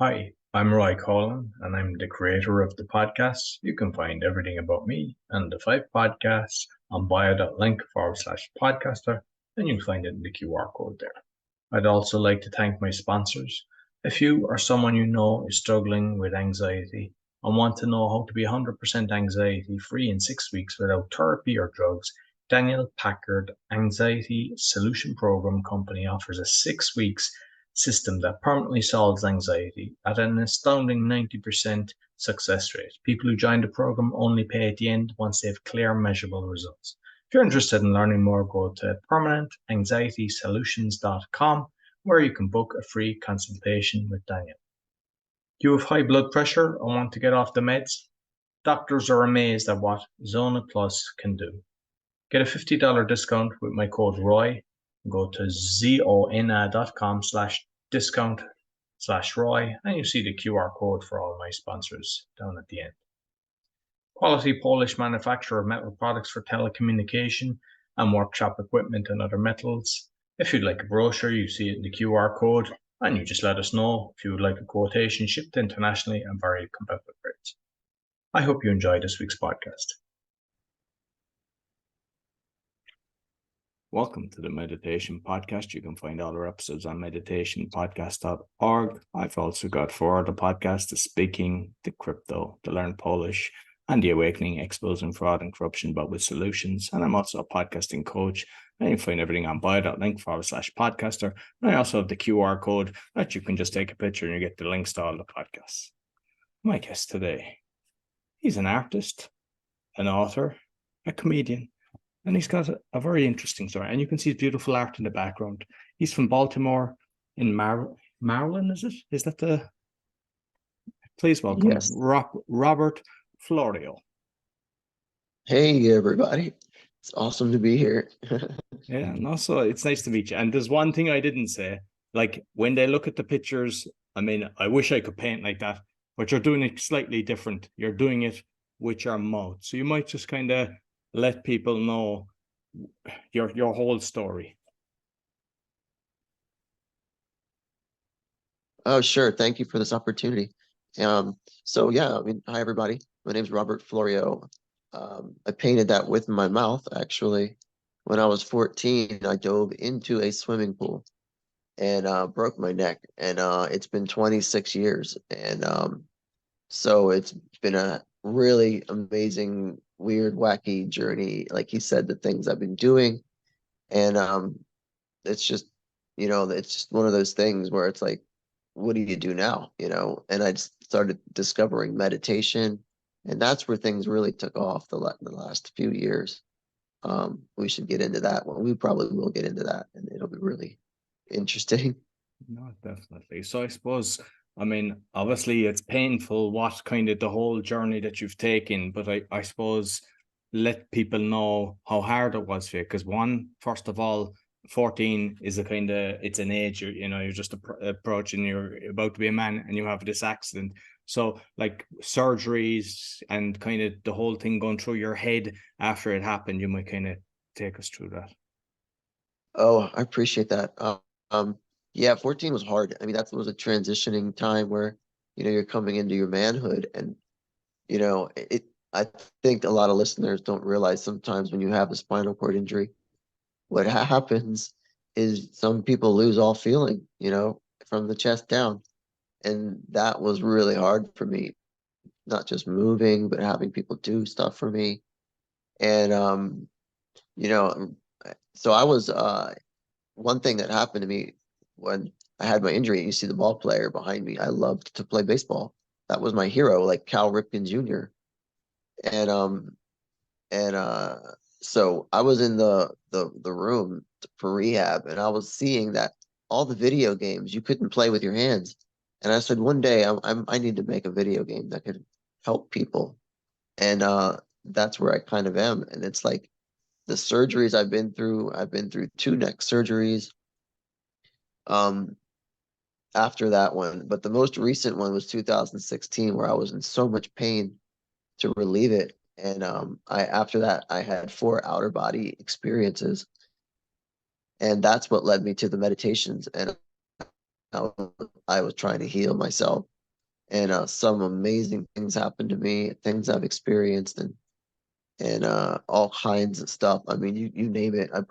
Hi, I'm Roy Coughlan, and I'm the creator of the podcast. You can find everything about me and the 5 podcasts on bio.link/podcaster, and you'll find it in the QR code there. I'd also like to thank my sponsors. If you or someone you know is struggling with anxiety and want to know how to be 100% anxiety free in 6 weeks without therapy or drugs, Daniel Packard Anxiety Solution Program Company offers a 6 weeks system that permanently solves anxiety at an astounding 90% success rate. People who join the program only pay at the end once they have clear, measurable results. If you're interested in learning more, go to permanentanxietysolutions.com where you can book a free consultation with Daniel. Do you have high blood pressure and want to get off the meds? Doctors are amazed at what Zona Plus can do. Get a $50 discount with my code ROY. Go to zona.com/discount/ROY and you see the QR code for all my sponsors down at the end. Quality Polish manufacturer of metal products for telecommunication and workshop equipment and other metals. If you'd like a brochure, you see it in the QR code, and you just let us know if you would like a quotation shipped internationally and very competitive rates. I hope you enjoy this week's podcast. Welcome to the Meditation Podcast. You can find all our episodes on meditationpodcast.org. I've also got 4 other podcasts: the Speaking, the Crypto, the Learn Polish, and the Awakening, Exposing Fraud and Corruption, but with solutions. And I'm also a podcasting coach. And you can find everything on bio.link/podcaster. And I also have the QR code that you can just take a picture and you get the links to all the podcasts. My guest today, he's an artist, an author, a comedian, and he's got a very interesting story. And you can see beautiful art in the background. He's from Baltimore in Maryland, is it? Is that the... Please welcome Yes. Robert Florio. Hey, everybody. It's awesome to be here. Yeah, and also it's nice to meet you. And there's one thing I didn't say. Like, when they look at the pictures, I mean, I wish I could paint like that, but you're doing it slightly different. You're doing it with your mouth. So you might just kind of let people know your whole story. Oh, sure. Thank you for this opportunity. So yeah, hi, everybody. My name's Robert Florio. I painted that with my mouth, actually. When I was 14, I dove into a swimming pool and broke my neck. And it's been 26 years. And so it's been a really amazing, weird, wacky journey. Like he said, the things I've been doing. And it's just, it's just one of those things where it's like, what do you do now? And I just started discovering meditation, and that's where things really took off the last few years. We should get into that one. We probably will get into that, and it'll be really interesting. No, definitely. So I suppose, I mean, obviously it's painful what kind of the whole journey that you've taken, but I suppose let people know how hard it was for you. Because first of all, 14 is it's an age, you're just approaching, you're about to be a man and you have this accident. So like surgeries and kind of the whole thing going through your head after it happened, you might kind of take us through that. Oh, I appreciate that. Yeah, 14 was hard. I mean, that was a transitioning time where, you're coming into your manhood, and, I think a lot of listeners don't realize sometimes when you have a spinal cord injury, what happens is some people lose all feeling, from the chest down. And that was really hard for me, not just moving, but having people do stuff for me. And, you know, so I was, one thing that happened to me when I had my injury, you see the ball player behind me. I loved to play baseball. That was my hero, like Cal Ripken Jr. And, and, so I was in the room for rehab, and I was seeing that all the video games you couldn't play with your hands. And I said, one day I need to make a video game that could help people. And that's where I kind of am. And it's like the surgeries I've been through 2 neck surgeries after that one. But the most recent one was 2016, where I was in so much pain to relieve it. And after that, I had 4 outer body experiences. And that's what led me to the meditations. And I was trying to heal myself. And some amazing things happened to me, things I've experienced, and all kinds of stuff. I mean, you name it. I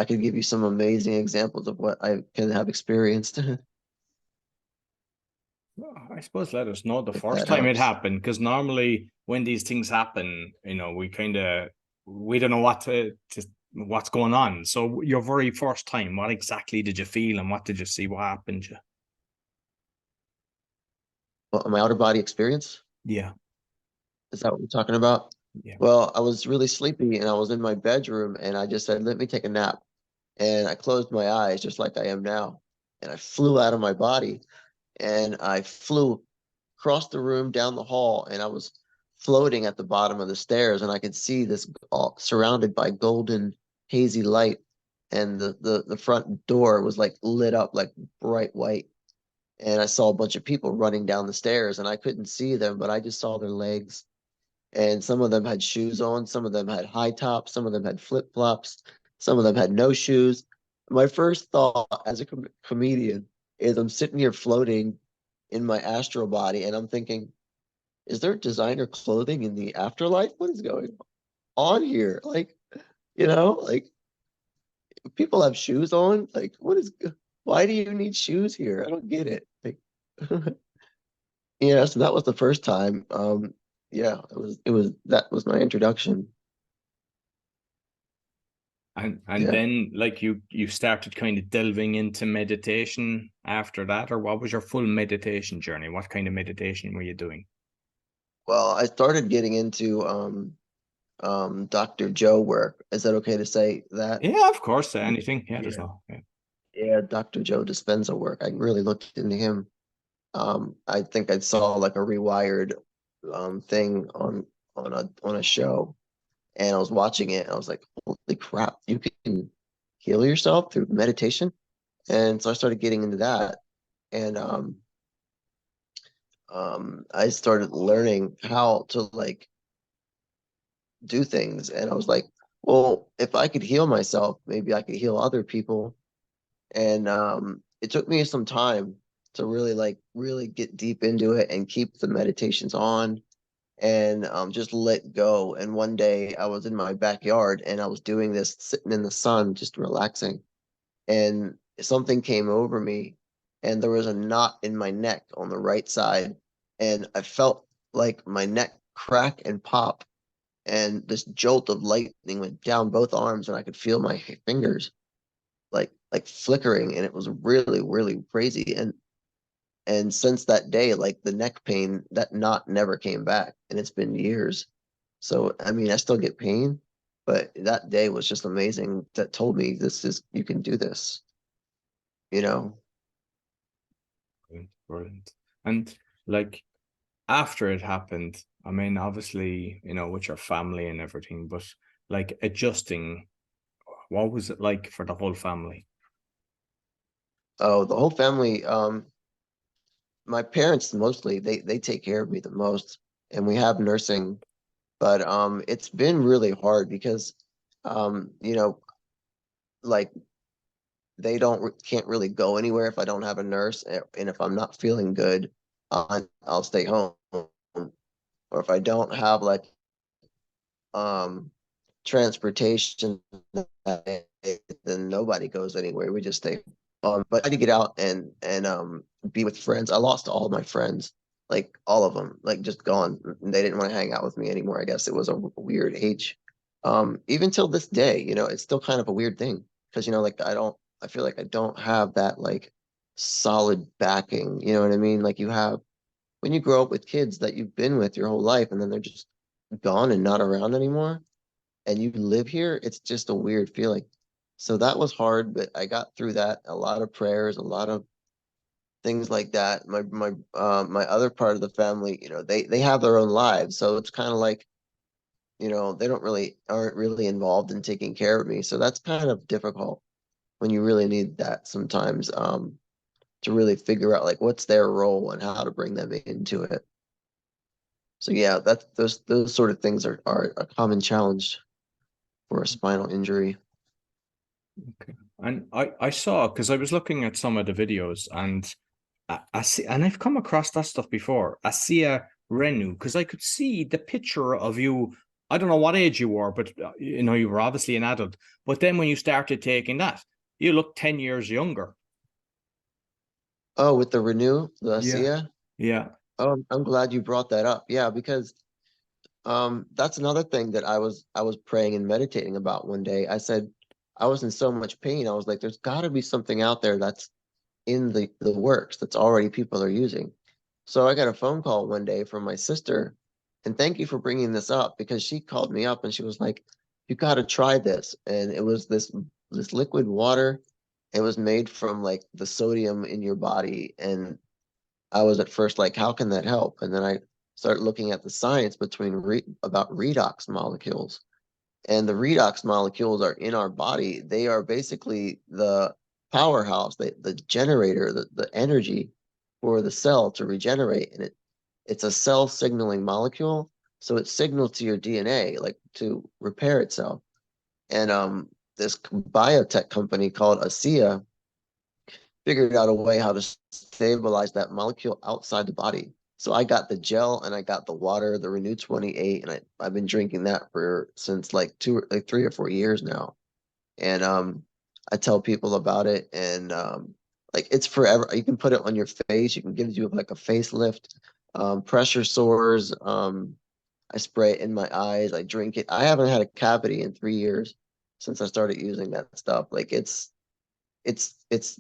could give you some amazing examples of what I can have experienced. Well, I suppose let us know the If first that time it helps. happened, because normally when these things happen, we don't know what's going on. So your very first time, what exactly did you feel and what did you see? What happened to you? Well, my outer body experience, Yeah, is that what we're talking about? yeah. Well, I was really sleepy and I was in my bedroom and I just said, let me take a nap. And I closed my eyes just like I am now. And I flew out of my body and I flew across the room down the hall and I was floating at the bottom of the stairs and I could see this all surrounded by golden hazy light and the front door was like lit up like bright white and I saw a bunch of people running down the stairs and I couldn't see them but I just saw their legs and some of them had shoes on, some of them had high tops, some of them had flip-flops, some of them had no shoes. My first thought as a comedian is I'm sitting here floating in my astral body and I'm thinking, is there designer clothing in the afterlife? What is going on here? Like, like people have shoes on. Like, why do you need shoes here? I don't get it. Like, so that was the first time. Yeah, that was my introduction. And Yeah. then like you started kind of delving into meditation after that, or what was your full meditation journey? What kind of meditation were you doing? Well, I started getting into Dr. Joe work. Is that okay to say that? Yeah, of course. Anything. Yeah, there's Yeah. no. Yeah. Yeah, Dr. Joe Dispenza work. I really looked into him. I think I saw like a rewired thing on a show and I was watching it and I was like, holy crap, you can heal yourself through meditation. And so I started getting into that. And I started learning how to like do things. And I was like, well, if I could heal myself, maybe I could heal other people. And it took me some time to really get deep into it and keep the meditations on and just let go. And one day I was in my backyard and I was doing this sitting in the sun, just relaxing. And something came over me and there was a knot in my neck on the right side. And I felt like my neck crack and pop. And this jolt of lightning went down both arms and I could feel my fingers like flickering and it was really, really crazy. And since that day, like the neck pain, that knot never came back, and it's been years. So, I mean, I still get pain, but that day was just amazing. That told me you can do this, you know? Brilliant, brilliant. And like after it happened, I mean, obviously, with your family and everything, but like adjusting, what was it like for the whole family? Oh, the whole family, my parents mostly, they take care of me the most, and we have nursing, but it's been really hard because, um, you know, like can't really go anywhere if I don't have a nurse, and if I'm not feeling good, I'll stay home. Or if I don't have like um transportation, then nobody goes anywhere. We just stay. But I had to get out and be with friends. I lost all my friends, like all of them, like just gone. They didn't want to hang out with me anymore. I guess it was a weird age. Even till this day, it's still kind of a weird thing because like I feel like I don't have that like solid backing. You know what I mean? Like you have when you grow up with kids that you've been with your whole life, and then they're just gone and not around anymore and you live here, it's just a weird feeling. So that was hard, but I got through that. A lot of prayers, a lot of things like that. My other part of the family, they have their own lives, so it's kind of like they aren't really involved in taking care of me. So that's kind of difficult when you really need that sometimes to really figure out like what's their role and how to bring them into it. So yeah, that's those sort of things are a common challenge for a spinal injury. Okay. And I saw, because I was looking at some of the videos, and I see, and I've come across that stuff before. I see a Renu, because I could see the picture of you. I don't know what age you were, but you were obviously an adult. But then when you started taking that, you look 10 years younger. Oh, with the Renew, the Yeah. ASEA? Yeah. Oh, I'm glad you brought that up. Yeah, because that's another thing that I was praying and meditating about one day. I said I was in so much pain. I was like, there's got to be something out there that's in the works that's already people are using. So I got a phone call one day from my sister, and thank you for bringing this up because she called me up and she was like, "You got to try this." And it was this liquid water. It was made from like the sodium in your body, and I was at first like, "How can that help?" And then I started looking at the science about redox molecules, and the redox molecules are in our body. They are basically the powerhouse, the generator, the energy for the cell to regenerate. And it's a cell signaling molecule. So it signals to your DNA, like to repair itself. And this biotech company called ASEA figured out a way how to stabilize that molecule outside the body. So I got the gel and I got the water, the Renew 28, and I've been drinking that for since like 3 or 4 years now. And I tell people about it, and like it's forever. You can put it on your face. You can give you like a facelift, pressure sores. I spray it in my eyes. I drink it. I haven't had a cavity in 3 years since I started using that stuff. Like it's it's it's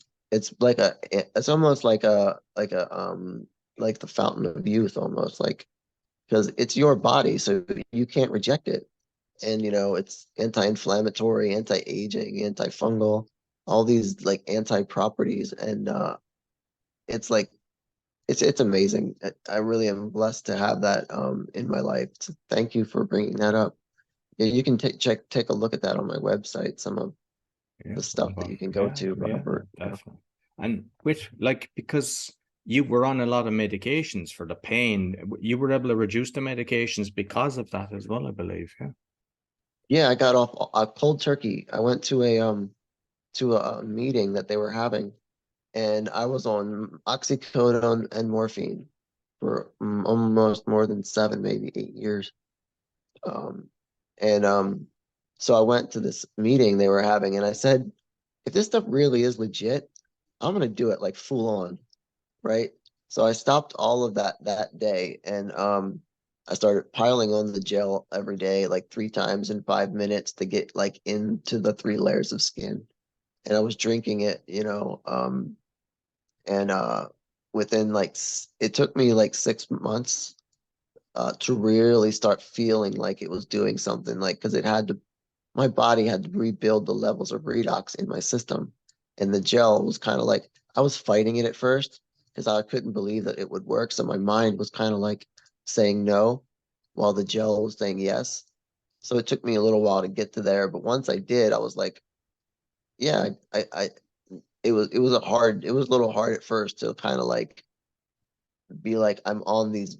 like it's almost like the fountain of youth almost, like, because it's your body, so you can't reject it. And it's anti-inflammatory, anti-aging, antifungal, all these like anti-properties. And it's like it's amazing. I really am blessed to have that in my life. So thank you for bringing that up. Yeah, you can take a look at that on my website, some of Yeah, the stuff that you can go yeah, to, yeah, Robert. definitely. And which, like, because you were on a lot of medications for the pain, you were able to reduce the medications because of that as well, I believe. Yeah. Yeah, I got off a cold turkey. I went to a meeting that they were having, and I was on oxycodone and morphine for almost more than 7, maybe 8 years. Um, and so I went to this meeting they were having, and I said, if this stuff really is legit, I'm gonna do it like full on, right? So I stopped all of that day, and I started piling on the gel every day, like 3 times in 5 minutes to get like into the 3 layers of skin. And I was drinking it, and within it took me like 6 months to really start feeling like it was doing something, like because my body had to rebuild the levels of redox in my system. And the gel was kind of like, I was fighting it at first because I couldn't believe that it would work. So my mind was kind of like saying no while the gel was saying yes. So it took me a little while to get to there. But once I did, I was like, yeah, it was a little hard at first to kind of like be like, I'm on this,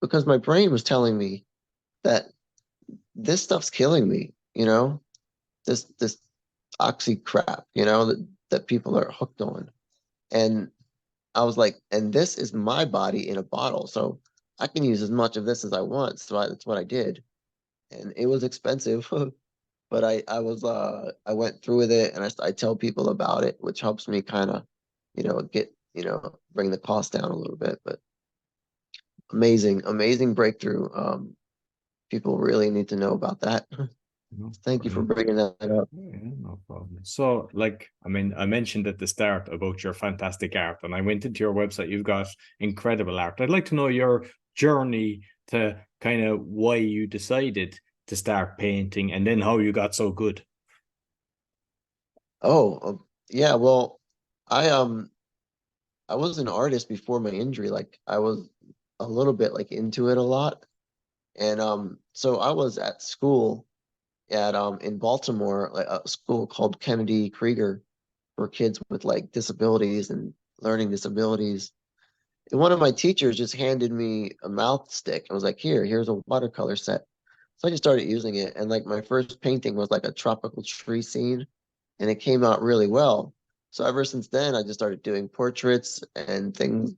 because my brain was telling me that this stuff's killing me, this oxy crap, that people are hooked on. And I was like, and this is my body in a bottle, so I can use as much of this as I want. So that's what I did. And it was expensive, but I went through with it, and I tell people about it, which helps me kind of, bring the cost down a little bit. But amazing breakthrough. People really need to know about that. No Thank you for problem. bringing that up. Yeah, no problem. So, like, I mean, I mentioned at the start about your fantastic art, and I went into your website. You've got incredible art. I'd like to know your journey to kind of why you decided to start painting and then how you got so good. Oh, yeah. Well, I um I was an artist before my injury. Like I was a little bit like into it a lot. And so I was at school at in Baltimore, like a school called Kennedy Krieger for kids with like disabilities and learning disabilities. And one of my teachers just handed me a mouth stick and was like, here's a watercolor set. So I just started using it. And like my first painting was like a tropical tree scene. and it came out really well. So ever since then, I just started doing portraits and things.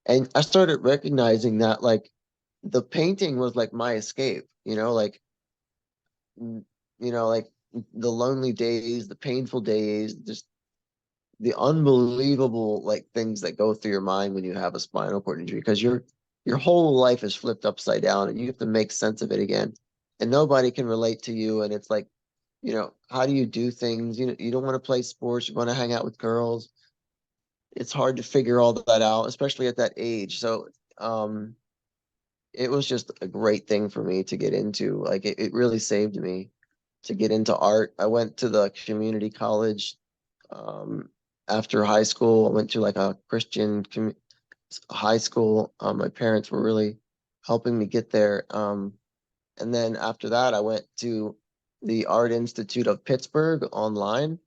And I started recognizing that like the painting was like my escape, like, like the lonely days, the painful days, just the unbelievable like things that go through your mind when you have a spinal cord injury, because your whole life is flipped upside down and you have to make sense of it again. And nobody can relate to you. And it's like, how do you do things? You don't want to play sports, you want to hang out with girls. It's hard to figure all that out, especially at that age. So it was just a great thing for me to get into. Like it really saved me to get into art. I went to the community college um, after high school. I went to like a Christian high school. My parents were really helping me get there. And then after that, I went to the Art Institute of Pittsburgh online,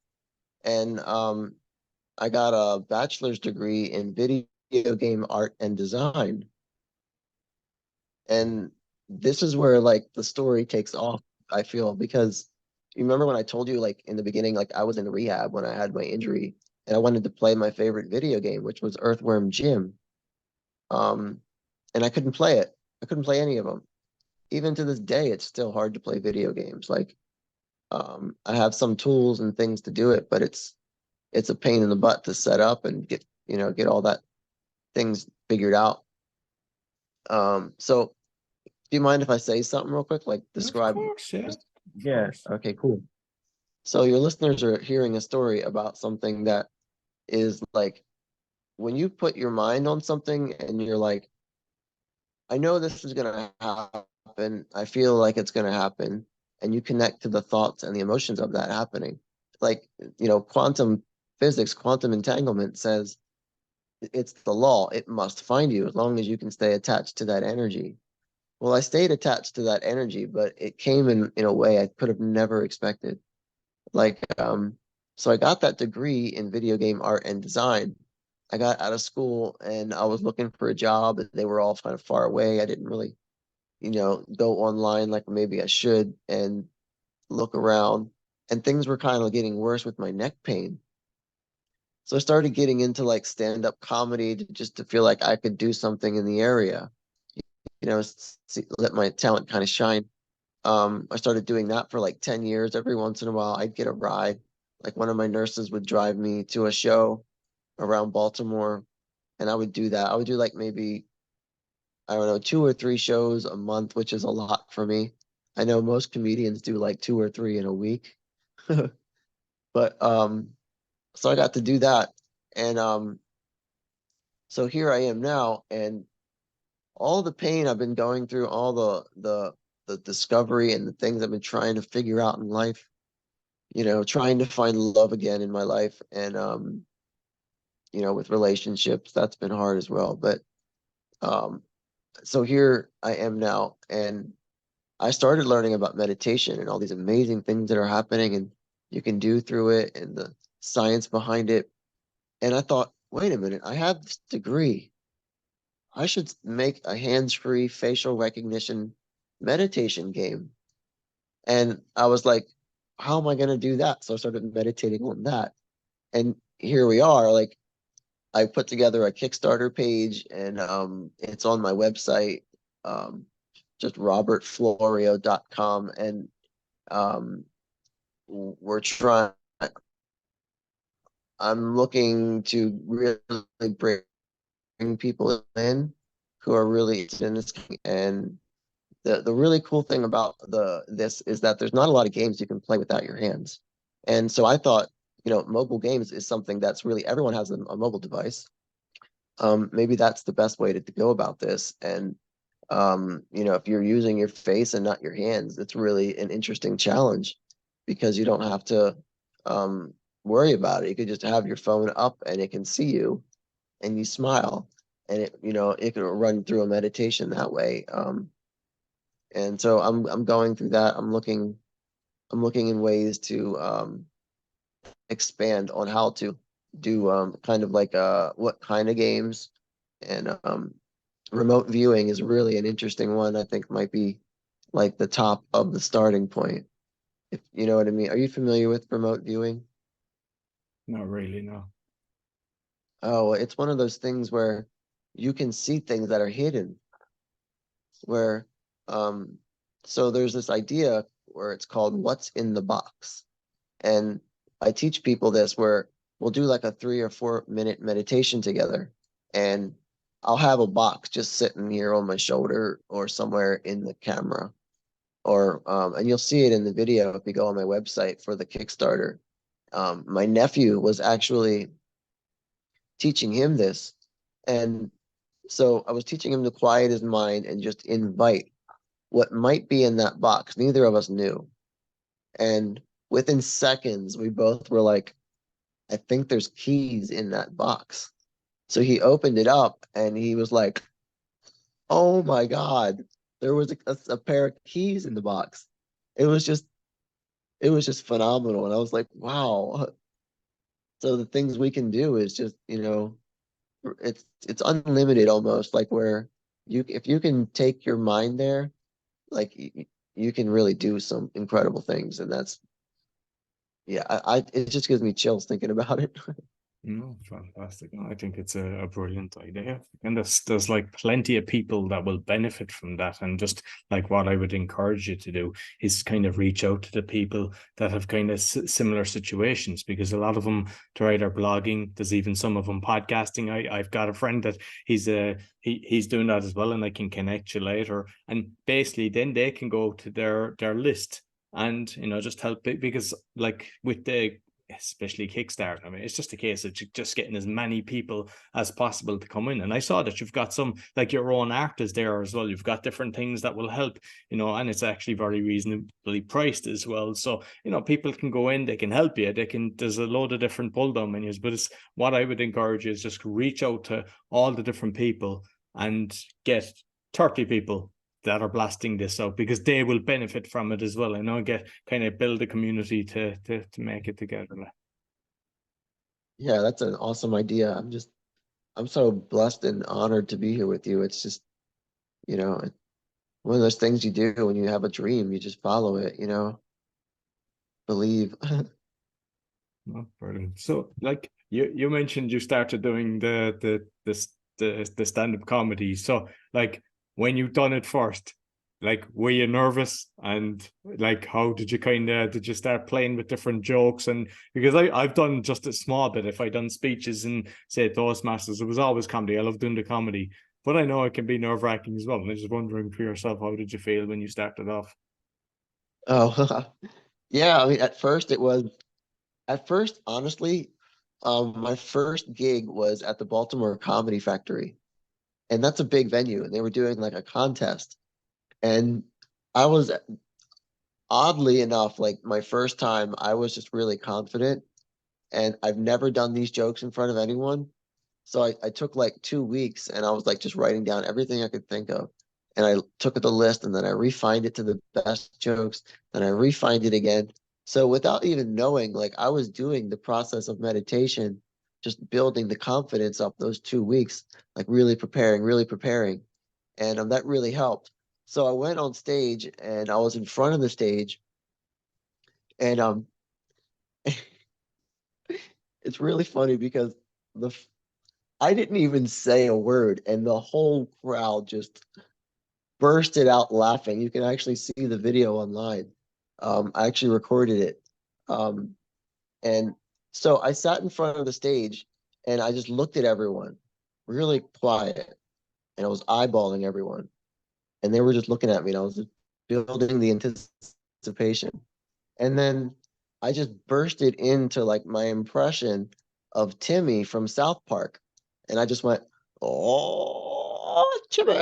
and I got a bachelor's degree in video game art and design. And this is where like the story takes off, I feel, because you remember when I told you like in the beginning, like I was in rehab when I had my injury and I wanted to play my favorite video game, which was Earthworm Jim. Um, and I couldn't play it. I couldn't play any of them. Even to this day, it's still hard to play video games. Like, I have some tools and things to do it, but it's a pain in the butt to set up and get all that things figured out. So do you mind if I say something real quick? Like describe. Of course, yeah. Yeah. Okay, cool. So your listeners are hearing a story about something that is like when you put your mind on something and you're like, I know this is gonna happen. I feel like it's gonna happen. And you connect to the thoughts and the emotions of that happening. Like, quantum physics, quantum entanglement says it's the law. It must find you as long as you can stay attached to that energy. Well, I stayed attached to that energy, but it came in a way I could have never expected. Like, so I got that degree in video game art and design. I got out of school and I was looking for a job, and they were all kind of far away. I didn't really, go online like maybe I should and look around. And things were kind of getting worse with my neck pain. So I started getting into like stand-up comedy just to feel like I could do something in the area, let my talent kind of shine. I started doing that for like 10 years. Every once in a while, I'd get a ride. Like one of my nurses would drive me to a show around Baltimore, and I would do that. I would do like maybe, I don't know, 2 or 3 shows a month, which is a lot for me. I know most comedians do like 2 or 3 in a week. But so I got to do that. And so here I am now, and all the pain I've been going through, all the discovery and the things I've been trying to figure out in life, trying to find love again in my life, and with relationships, that's been hard as well. But um so here I am now, and I started learning about meditation and all these amazing things that are happening and you can do through it and the science behind it. And I thought, wait a minute, I have this degree. I should make a hands-free facial recognition meditation game. And I was like, how am I going to do that? So I started meditating on that. And here we are. Like, I put together a Kickstarter page, and it's on my website, um, just robertflorio.com. And um, we're trying, I'm looking to really bring people in who are really interested in this. And the really cool thing about this is that there's not a lot of games you can play without your hands. And so I thought, mobile games is something that's really, everyone has a mobile device. Maybe that's the best way to go about this. And if you're using your face and not your hands, it's really an interesting challenge because you don't have to worry about it. You could just have your phone up and it can see you and you smile, and it can run through a meditation that way. And so I'm going through that. I'm looking in ways to expand on how to do kind of like what kind of games. And remote viewing is really an interesting one. I think might be like the top of the starting point, if you know what I mean. Are you familiar with remote viewing? Not really, no. Oh, it's one of those things where you can see things that are hidden. Where, so there's this idea where it's called what's in the box. And I teach people this where we'll do like a 3 or 4 minute meditation together. And I'll have a box just sitting here on my shoulder or somewhere in the camera. Or and you'll see it in the video if you go on my website for the Kickstarter. My nephew was actually teaching him this. And so I was teaching him to quiet his mind and just invite what might be in that box. Neither of us knew. And within seconds, we both were like, I think there's keys in that box. So he opened it up and he was like, oh my God, there was a pair of keys in the box. It was just, it was just phenomenal. And I was like, wow. So the things we can do is just, it's unlimited almost, like where if you can take your mind there, like you can really do some incredible things. And that's, yeah, it just gives me chills thinking about it. No, fantastic. No, I think it's a brilliant idea. And there's like plenty of people that will benefit from that. And just like what I would encourage you to do is kind of reach out to the people that have kind of similar situations, because a lot of them, they're either blogging, there's even some of them podcasting. I've got a friend that he's doing that as well, and I can connect you later. And basically then they can go to their list and, just help it, because like with the, especially Kickstarter, I mean, it's just a case of just getting as many people as possible to come in. And I saw that you've got some, like your own artists there as well. You've got different things that will help, and it's actually very reasonably priced as well. So, people can go in, they can help you. There's a load of different pull down menus, but it's what I would encourage you is just reach out to all the different people and get 30 people that are blasting this out, because they will benefit from it as well. Get kind of build a community to make it together. Yeah, that's an awesome idea. I'm so blessed and honored to be here with you. It's just, one of those things you do when you have a dream, you just follow it, believe. Oh, brilliant. So like you mentioned you started doing the stand-up comedy. So like when you done it first, like were you nervous, and like how did you start playing with different jokes? And because I've done just a small bit, if I done speeches and say Toastmasters, it was always comedy. I love doing the comedy, but I know it can be nerve-wracking as well. And I was just wondering for yourself, how did you feel when you started off? Oh, yeah. I mean, honestly, my first gig was at the Baltimore Comedy Factory, and that's a big venue, and they were doing like a contest. And I was, oddly enough, like my first time, I was just really confident, and I've never done these jokes in front of anyone. So I took like 2 weeks and I was like just writing down everything I could think of. And I took the list and then I refined it to the best jokes. Then I refined it again. So without even knowing, like I was doing the process of meditation, just building the confidence up those 2 weeks, like really preparing, really preparing. And that really helped. So I went on stage and I was in front of the stage, and it's really funny because the I didn't even say a word, and the whole crowd just bursted out laughing. You can actually see the video online. I actually recorded it. Um, and so I sat in front of the stage and I just looked at everyone really quiet, and I was eyeballing everyone. And they were just looking at me, and I was just building the anticipation. And then I just bursted into like my impression of Timmy from South Park. And I just went, oh, Timmy.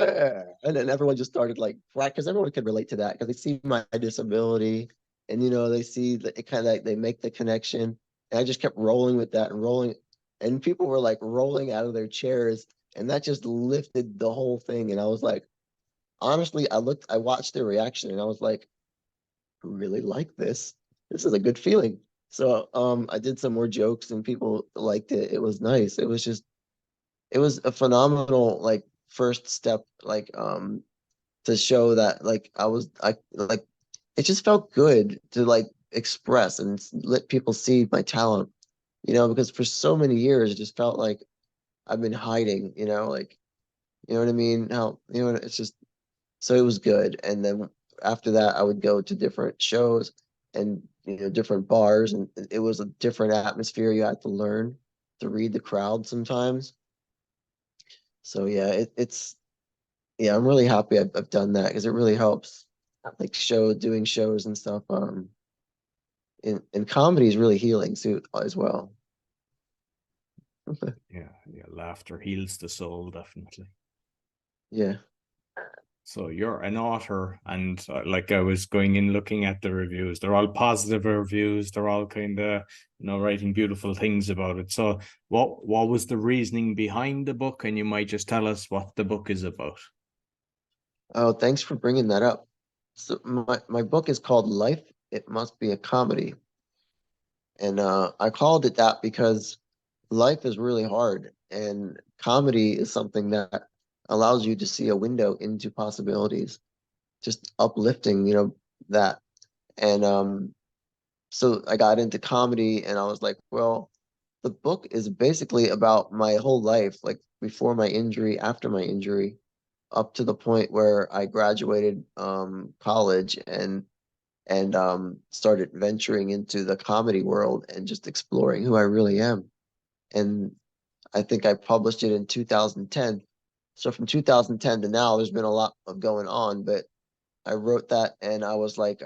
And then everyone just started like, right, because everyone could relate to that because they see my disability, and, they see that it kind of like they make the connection. And I just kept rolling with that and rolling. And people were like rolling out of their chairs. And that just lifted the whole thing. And I was like, honestly, I watched their reaction, and I was like, I really like this. This is a good feeling. So I did some more jokes and people liked it. It was nice. It was a phenomenal like first step, like to show that like I like it just felt good to like express and let people see my talent. because for so many years, it just felt like I've been hiding, like, you know what I mean? It's just, so it was good. And then after that, I would go to different shows and, different bars, and it was a different atmosphere. You had to learn to read the crowd sometimes. So yeah, yeah, I'm really happy I've done that because it really helps, like doing shows and stuff. And comedy is really healing too as well. Yeah, laughter heals the soul, definitely. Yeah. So you're an author, and like I was going in looking at the reviews, they're all positive reviews. They're all kind of, writing beautiful things about it. So what was the reasoning behind the book? And you might just tell us what the book is about. Oh, thanks for bringing that up. So my book is called Life, It Must Be a Comedy. And I called it that because life is really hard, and comedy is something that allows you to see a window into possibilities, just uplifting, that. And so I got into comedy, and I was like, well, the book is basically about my whole life, like before my injury, after my injury, up to the point where I graduated college and started venturing into the comedy world and just exploring who I really am. And I think I published it in 2010. So from 2010 to now, there's been a lot of going on, but I wrote that and I was like,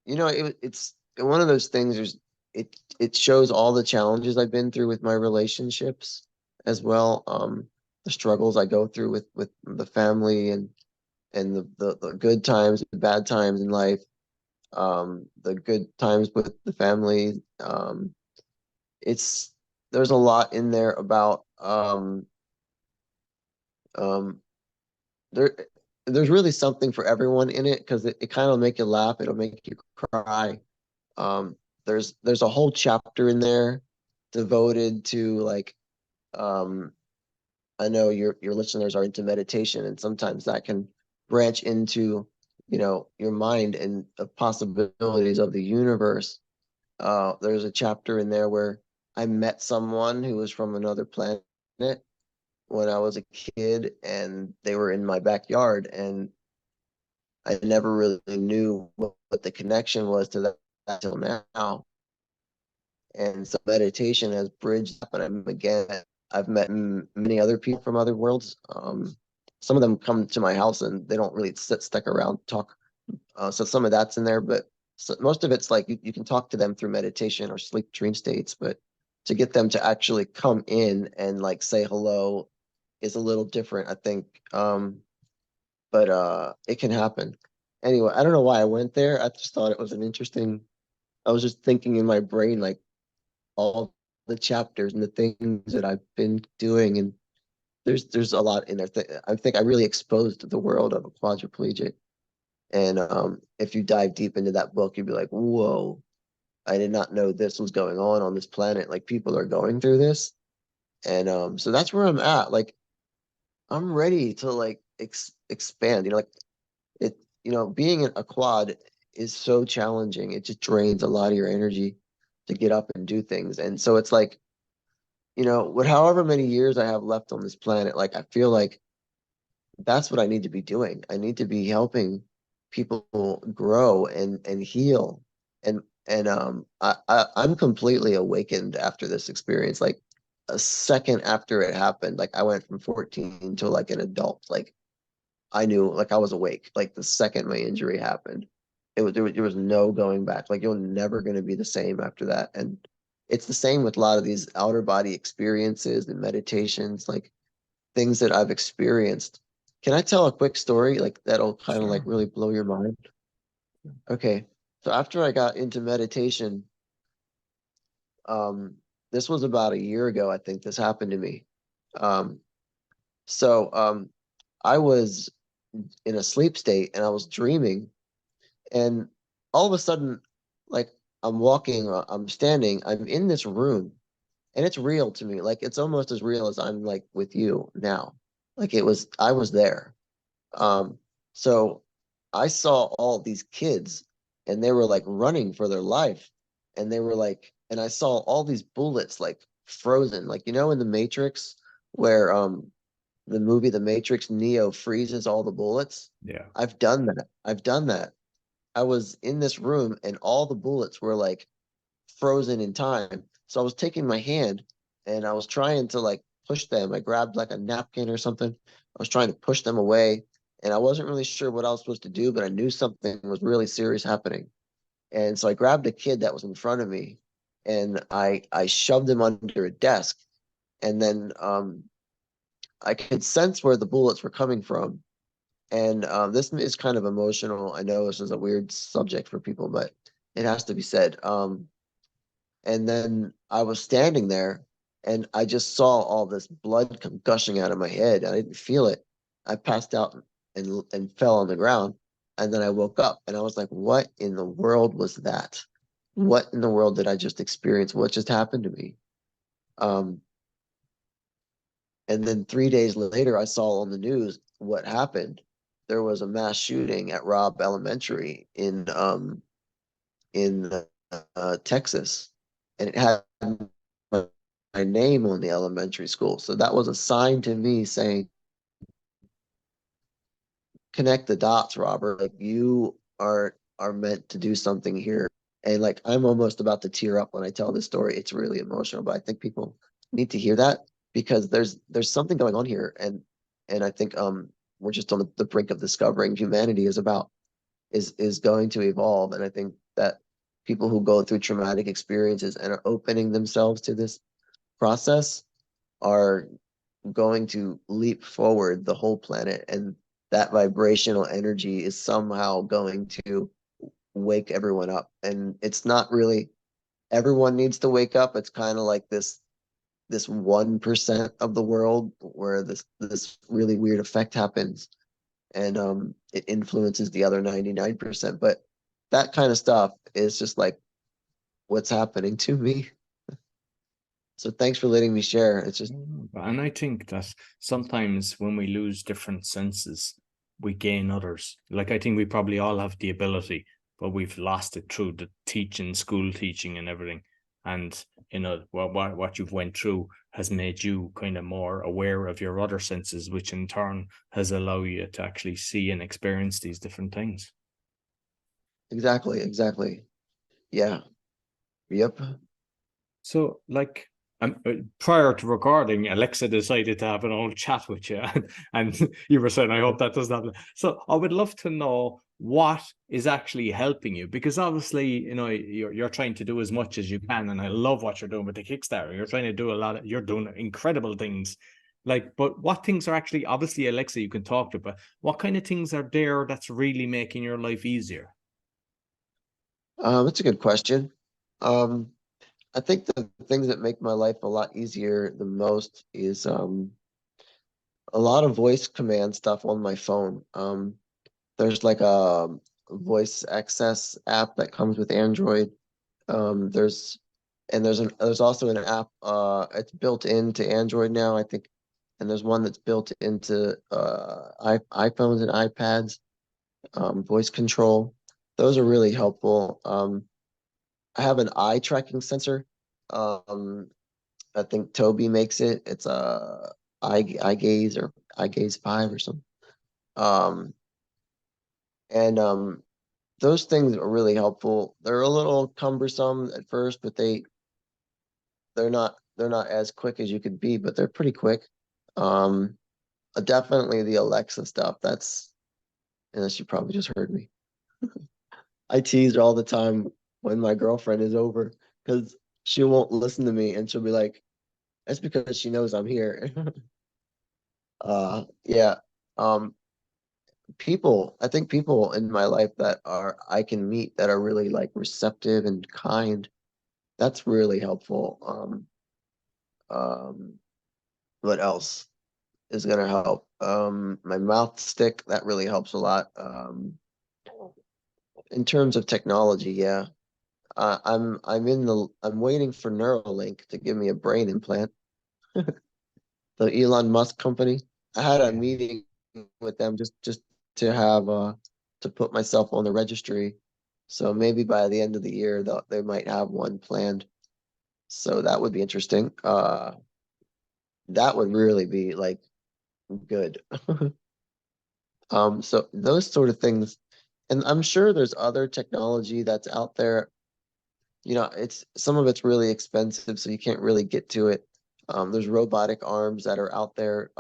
it's one of those things. It shows all the challenges I've been through with my relationships as well. The struggles I go through with the family and the good times, the bad times in life, the good times with the family. It's there's a lot in there about um, there. There's really something for everyone in it because it kind of make you laugh. It'll make you cry. Um, there's a whole chapter in there devoted to like um, I know your listeners are into meditation, and sometimes that can branch into your mind and the possibilities of the universe. There's a chapter in there where I met someone who was from another planet when I was a kid, and they were in my backyard, and I never really knew what the connection was to that until now. And so meditation has bridged that, but I've met many other people from other worlds. Some of them come to my house and they don't really stick around, talk. So some of that's in there, but most of it's like you can talk to them through meditation or sleep dream states, but to get them to actually come in and like say hello is a little different, I think. But it can happen. Anyway, I don't know why I went there. I just thought it was an interesting. I was just thinking in my brain like all the chapters and the things that I've been doing, and there's a lot in there. I think I really exposed the world of a quadriplegic. And if you dive deep into that book, you'd be like, whoa, I did not know this was going on this planet. Like people are going through this. And so that's where I'm at. Like I'm ready to like expand, like being a quad is so challenging. It just drains a lot of your energy to get up and do things. And so it's like, with however many years I have left on this planet, like I feel like that's what I need to be doing. I need to be helping people grow and heal. I'm completely awakened after this experience. Like a second after it happened, like I went from 14 to like an adult. Like I knew like I was awake. Like the second my injury happened, there was no going back. Like you're never gonna be the same after that. And it's the same with a lot of these outer body experiences and meditations, like things that I've experienced. Can I tell a quick story like that'll kind of like Sure. really blow your mind? Okay. So after I got into meditation, um, this was about a year ago, I think this happened to me. Um, so I was in a sleep state and I was dreaming, and all of a sudden, like I'm walking, I'm standing, I'm in this room, and it's real to me. Like it's almost as real as I'm like with you now. Like I was there. Um, so I saw all these kids and they were like running for their life and they were like and I saw all these bullets like frozen, like, in the Matrix where the movie The Matrix, Neo freezes all the bullets. Yeah. I've done that. I've done that. I was in this room and all the bullets were like frozen in time. So I was taking my hand and I was trying to like push them. I grabbed like a napkin or something. I was trying to push them away and I wasn't really sure what I was supposed to do, but I knew something was really serious happening. And so I grabbed a kid that was in front of me and I shoved him under a desk. And then I could sense where the bullets were coming from. And this is kind of emotional. I know this is a weird subject for people, but it has to be said. And then I was standing there and I just saw all this blood come gushing out of my head. I didn't feel it. I passed out and fell on the ground. And then I woke up and I was like, what in the world was that? What in the world did I just experience? What just happened to me? Um, and then 3 days later, I saw on the news what happened. There was a mass shooting at Robb Elementary in Texas, and it had my name on the elementary school. So that was a sign to me saying, connect the dots, Robert. Like you are meant to do something here. And like I'm almost about to tear up when I tell this story. It's really emotional, but I think people need to hear that because there's something going on here. And I think we're just on the brink of discovering humanity is going to evolve. And I think that people who go through traumatic experiences and are opening themselves to this process are going to leap forward the whole planet. And that vibrational energy is somehow going to wake everyone up. And it's not really everyone needs to wake up. It's kind of like this 1% of the world where this really weird effect happens and it influences the other 99%. But that kind of stuff is just like what's happening to me. So thanks for letting me share. It's just And I think that sometimes when we lose different senses, we gain others. Like I think we probably all have the ability, but we've lost it through the teaching, school teaching and everything. And what you've went through has made you kind of more aware of your other senses, which in turn has allowed you to actually see and experience these different things. exactly. Yeah. Yep. So, like, prior to recording, Alexa decided to have an old chat with you, and you were saying, "I hope that doesn't happen." So, I would love to know what is actually helping you, because obviously, you're trying to do as much as you can, and I love what you're doing with the Kickstarter. You're trying to do you're doing incredible things. Like, but what things are actually, obviously, Alexa, you can talk to, but what kind of things are there that's really making your life easier? That's a good question. I think the things that make my life a lot easier the most is a lot of voice command stuff on my phone. There's like a voice access app that comes with Android. There's there's also an app it's built into Android now, I think, and there's one that's built into iPhones and iPads, voice control. Those are really helpful. I have an eye tracking sensor. Um, I think Toby makes it. It's a eye gaze or eye gaze 5 or something. Um, and those things are really helpful. They're a little cumbersome at first, but they're not as quick as you could be, but they're pretty quick. Definitely the Alexa stuff. Unless you probably just heard me. I tease her all the time when my girlfriend is over because she won't listen to me and she'll be like, that's because she knows I'm here. Yeah. Um, I think people in my life that I can meet that are really like receptive and kind, that's really helpful. Um, what else is gonna help? My mouth stick, that really helps a lot. In terms of technology, yeah. I'm waiting for Neuralink to give me a brain implant. The Elon Musk company. I had a meeting with them just to have to put myself on the registry. So maybe by the end of the year they might have one planned. So that would be interesting. That would really be like good. So those sort of things, and I'm sure there's other technology that's out there. It's some of it's really expensive, so you can't really get to it. There's robotic arms that are out there.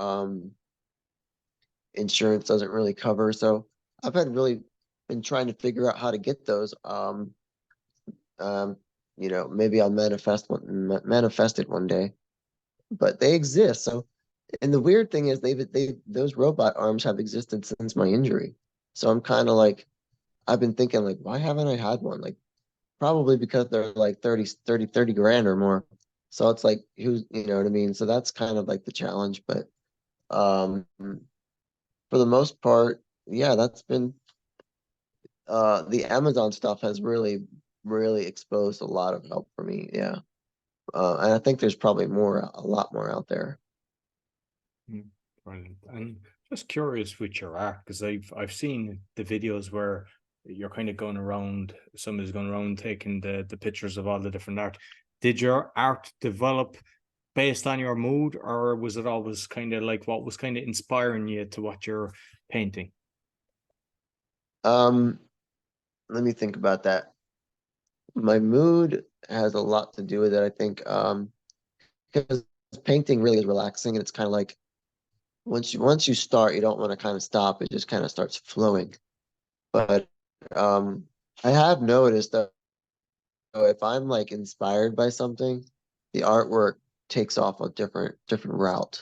Insurance doesn't really cover. So I've had really been trying to figure out how to get those. Um, maybe I'll manifest it one day. But they exist. So, and the weird thing is those robot arms have existed since my injury. So I'm kind of like, I've been thinking like, why haven't I had one? Like probably because they're like 30 grand or more. So it's like, you know what I mean? So that's kind of like the challenge. But um, for the most part, yeah, that's been the Amazon stuff has really, really exposed a lot of help for me. Yeah. And I think there's probably a lot more out there. Brilliant. And just curious with your art, because I've seen the videos where you're kind of going around, somebody's going around taking the pictures of all the different art. Did your art develop based on your mood, or was it always kind of like what was kind of inspiring you to what you're painting? Um, Let me think about that. My mood has a lot to do with it, I think. Because painting really is relaxing, and it's kind of like once you start, you don't want to kind of stop. It just kind of starts flowing. But um, I have noticed that if I'm like inspired by something, the artwork takes off a different route.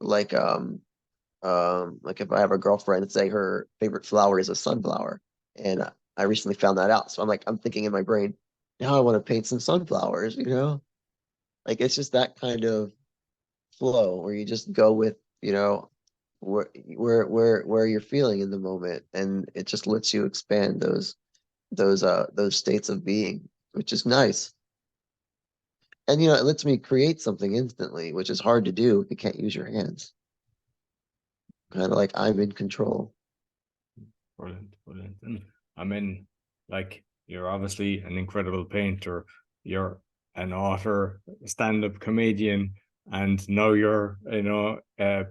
Like like if I have a girlfriend, say her favorite flower is a sunflower, and I recently found that out. So I'm thinking in my brain, now I want to paint some sunflowers, Like it's just that kind of flow where you just go with, where you're feeling in the moment, and it just lets you expand those states of being, which is nice. And it lets me create something instantly, which is hard to do if you can't use your hands. Kind of like I'm in control. Brilliant, brilliant. And I mean, like, you're obviously an incredible painter. You're an author, stand-up comedian, and now you're,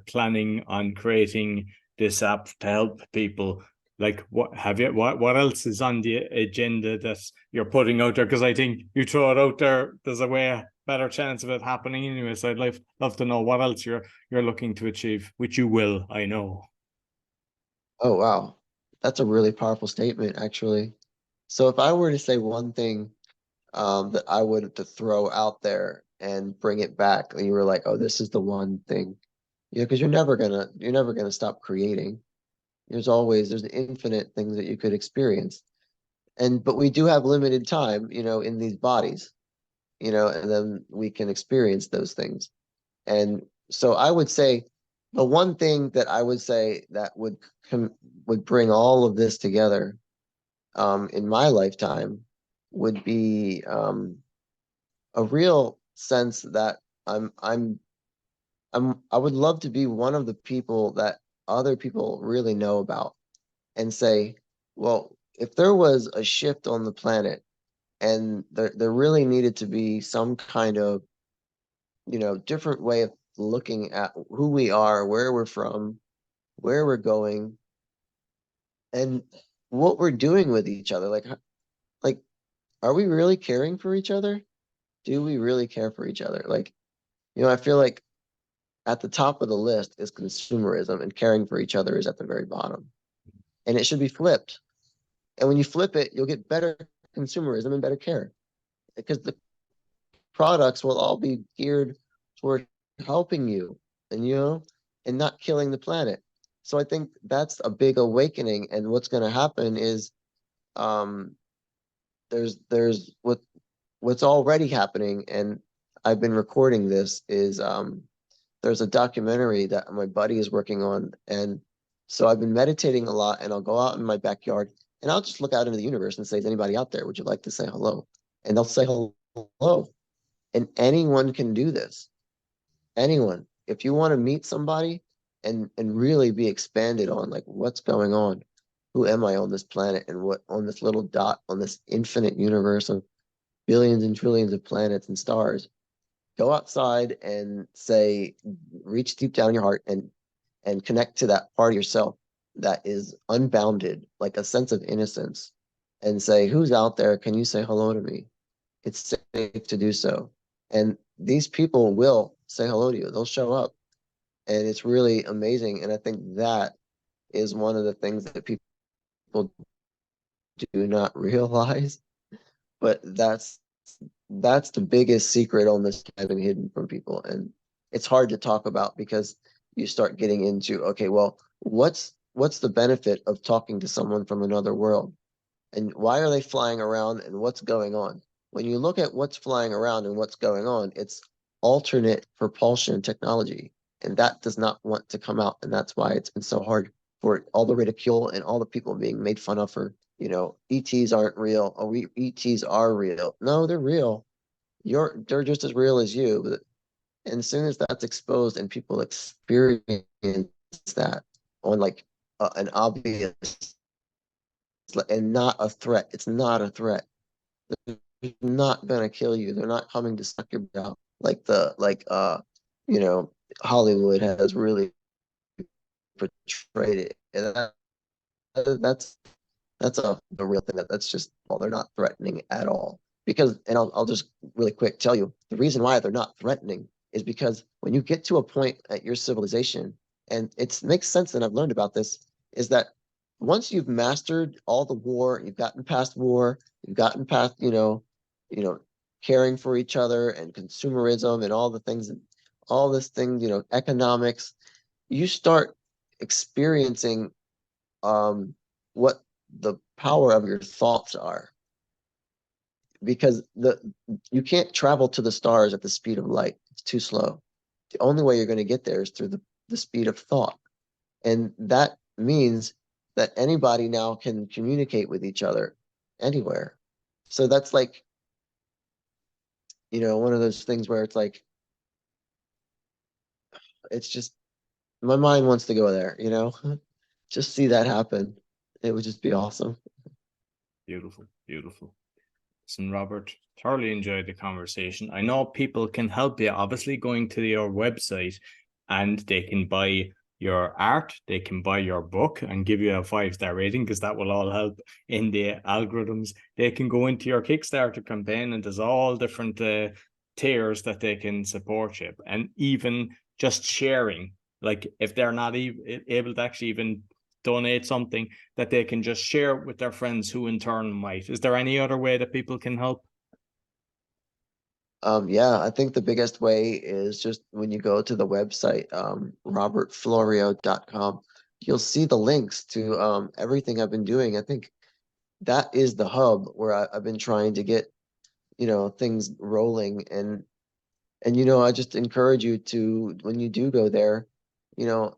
planning on creating this app to help people. Like, what else is on the agenda that you're putting out there? Because I think you throw it out there, there's a way better chance of it happening anyway. So I'd love to know what else you're looking to achieve, which you will, I know. Oh, wow. That's a really powerful statement, actually. So if I were to say one thing that I would to throw out there and bring it back, and you were like, "Oh, this is the one thing," because you're never gonna stop creating. There's infinite things that you could experience, but we do have limited time, in these bodies, and then we can experience those things. And so I would say the one thing that I would say that would bring all of this together in my lifetime would be a real sense that I'm I'm I would love to be one of the people that other people really know about and say, well, if there was a shift on the planet and there really needed to be some kind of, different way of looking at who we are, where we're from, where we're going, and what we're doing with each other. Like, are we really caring for each other? Do we really care for each other? Like, I feel like at the top of the list is consumerism, and caring for each other is at the very bottom. And it should be flipped. And when you flip it, you'll get better consumerism and better care because the products will all be geared toward helping you and, and not killing the planet. So I think that's a big awakening. And what's going to happen is um, there's what's already happening. And I've been recording this is there's a documentary that my buddy is working on. And so I've been meditating a lot, and I'll go out in my backyard and I'll just look out into the universe and say, is anybody out there? Would you like to say hello? And they'll say hello. And anyone can do this. Anyone. If you want to meet somebody and really be expanded on like what's going on, who am I on this planet and what on this little dot on this infinite universe of billions and trillions of planets and stars. Go outside and say, reach deep down in your heart and connect to that part of yourself that is unbounded, like a sense of innocence, and say, who's out there? Can you say hello to me? It's safe to do so. And these people will say hello to you. They'll show up. And it's really amazing. And I think that is one of the things that people do not realize. But that's the biggest secret on this having hidden from people. And it's hard to talk about because you start getting into, okay, well, what's the benefit of talking to someone from another world? And why are they flying around and what's going on? When you look at what's flying around and what's going on, it's alternate propulsion technology. And that does not want to come out. And that's why it's been so hard for all the ridicule and all the people being made fun of for, ETs aren't real. Oh, ETs are real. No, they're real. They're just as real as you. And as soon as that's exposed and people experience that on like an obvious and not a threat, it's not a threat. They're not gonna kill you. They're not coming to suck your blood out Hollywood has really portrayed it. And that's the real thing. That's just, well, they're not threatening at all. Because, and I'll just really quick tell you, the reason why they're not threatening is because when you get to a point at your civilization, and it makes sense that I've learned about this, is that once you've mastered all the war, you've gotten past war, you've gotten past, caring for each other and consumerism and all the things, all this thing, economics, you start experiencing what the power of your thoughts are. Because you can't travel to the stars at the speed of light. It's too slow. The only way you're going to get there is through the speed of thought. And that means that anybody now can communicate with each other anywhere. So that's like, one of those things where it's like, it's just, my mind wants to go there, just see that happen. It would just be awesome. Beautiful, beautiful. Listen, Robert, thoroughly enjoyed the conversation. I know people can help you, obviously, going to your website, and they can buy your art, they can buy your book and give you a 5-star rating, because that will all help in the algorithms. They can go into your Kickstarter campaign, and there's all different tiers that they can support you. And even just sharing, like if they're not able to actually even donate something, that they can just share with their friends who in turn might. Is there any other way that people can help? Yeah, I think the biggest way is just when you go to the website, robertflorio.com, you'll see the links to everything I've been doing. I think that is the hub where I've been trying to get, things rolling. And I just encourage you to, when you do go there, you're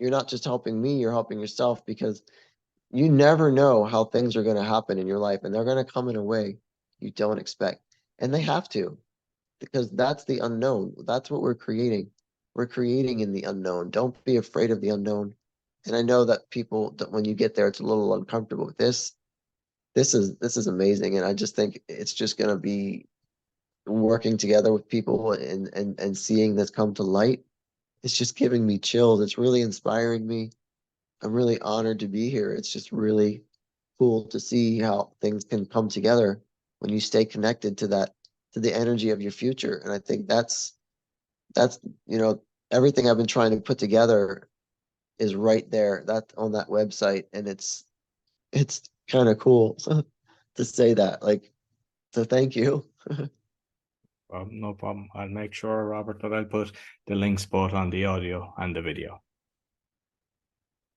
not just helping me, you're helping yourself, because you never know how things are going to happen in your life, and they're going to come in a way you don't expect. And they have to, because that's the unknown. That's what we're creating. We're creating in the unknown. Don't be afraid of the unknown. And I know that people, that when you get there, it's a little uncomfortable with this. This is amazing. And I just think it's just going to be working together with people and seeing this come to light. It's just giving me chills. It's really inspiring me. I'm really honored to be here. It's just really cool to see how things can come together when you stay connected to the energy of your future. And I think that's everything I've been trying to put together is right there. That's on that website. And it's kind of cool to say that. Like, so thank you. Well, no problem. I'll make sure, Robert, that I'll put the links both on the audio and the video.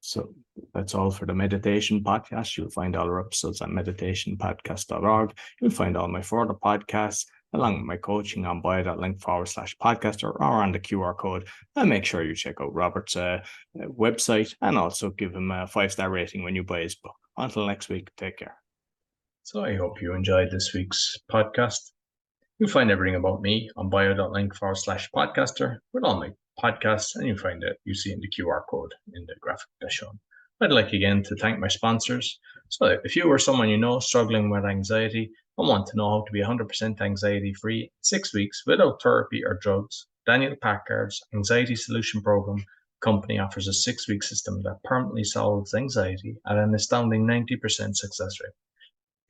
So that's all for the meditation podcast. You'll find all our episodes on meditationpodcast.org. You'll find all my further podcasts along with my coaching on bio.link/podcaster or on the QR code. And make sure you check out Robert's website, and also give him a 5-star rating when you buy his book. Until next week, take care. So I hope you enjoyed this week's podcast. You'll find everything about me on bio.link/podcaster with all my podcasts, and you'll find it, you see in the QR code in the graphic that's shown. I'd like again to thank my sponsors. So if you or someone you know struggling with anxiety and want to know how to be 100% anxiety free in 6 weeks without therapy or drugs, Daniel Packard's Anxiety Solution Program company offers a 6-week system that permanently solves anxiety at an astounding 90% success rate.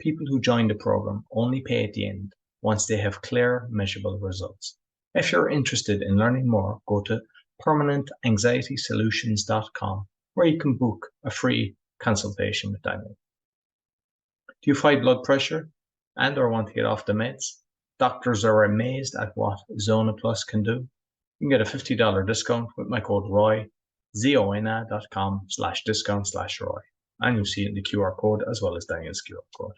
People who join the program only pay at the end once they have clear, measurable results. If you're interested in learning more, go to permanentanxietysolutions.com where you can book a free consultation with Daniel. Do you fight blood pressure and or want to get off the meds? Doctors are amazed at what Zona Plus can do. You can get a $50 discount with my code ROY, zona.com/discount/ROY. And you'll see it in the QR code as well as Daniel's QR code.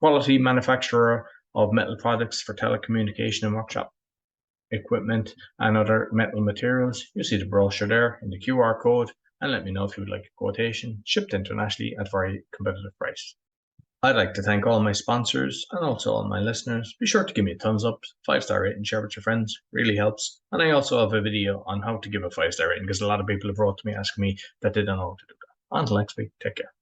Quality manufacturer of metal products for telecommunication and workshop equipment and other metal materials. You'll see the brochure there in the QR code, and let me know if you would like a quotation, shipped internationally at very competitive price. I'd like to thank all my sponsors and also all my listeners. Be sure to give me a thumbs up, 5-star rating, share with your friends, really helps. And I also have a video on how to give a 5-star rating because a lot of people have wrote to me asking me that they don't know how to do that. Until next week, take care.